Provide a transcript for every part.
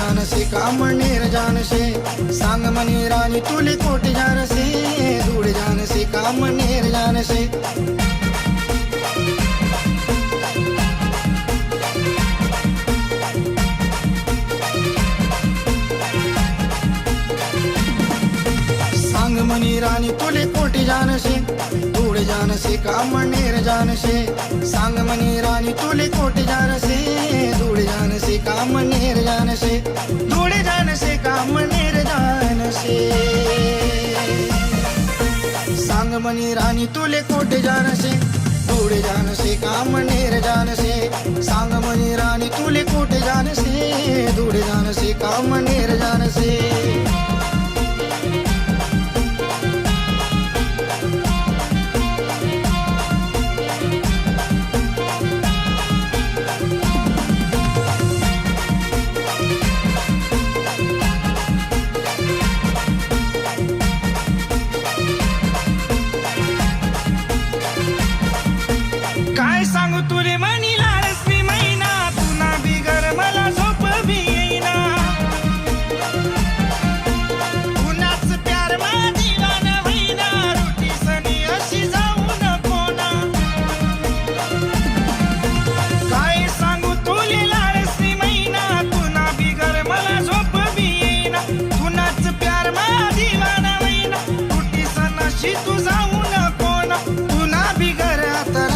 जान से काम निर्जान से सांग मनी रानी तुले कोट जान से दूर जान से काम निर्जान से सांग मनी रानी तुले कोटी जान से दूर जान से काम निर्जान से सांग मनी रानी तुले कोटी जान से दूर जान से काम निर्जान से दूर जान से काम निर्जान से सांग मनी रानी तुले कोटे जान से दूर जान से काम निर्जान से सांग मनी रानी तुले कोटे जान से दूर जान से काम निर्जान से काय सांगू तुले मनी लाडसवी मैना तुना बिगर मला झोप भी येईना तुनाच प्यार मा दिवाना होईना रुटी सनी अशी जाऊ नको ना काय सांगू तुले लाडसवी मैना तुना बिगर मला झोप भी येईना तुनाच प्यार मा दिवाना होईना रुटी सन अशी तू जाऊ नको ना तुना बिगर आता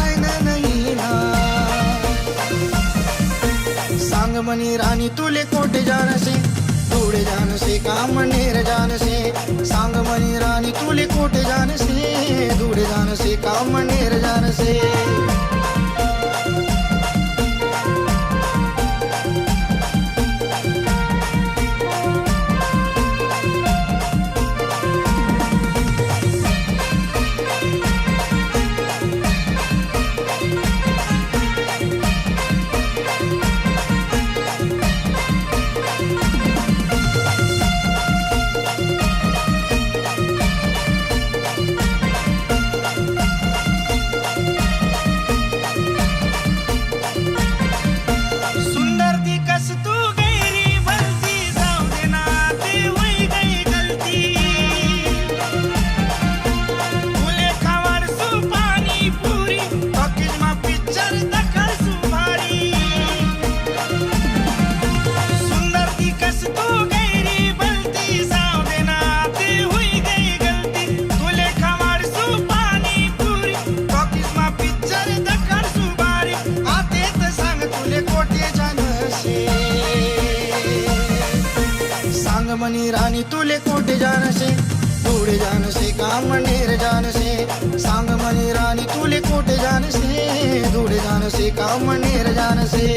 सांग मनी रानी तुले कोटे जान से दूर जान से काम निर्जान से सांग मनी रानी तुले कोटे जान से दूर जान से काम निर्जान से सांग मनी रानी तुले कोटे जान से दूर जान से काम निर्जान से सांग मनी रानी तुले कोटे जान से दूर जान से काम निर्जान से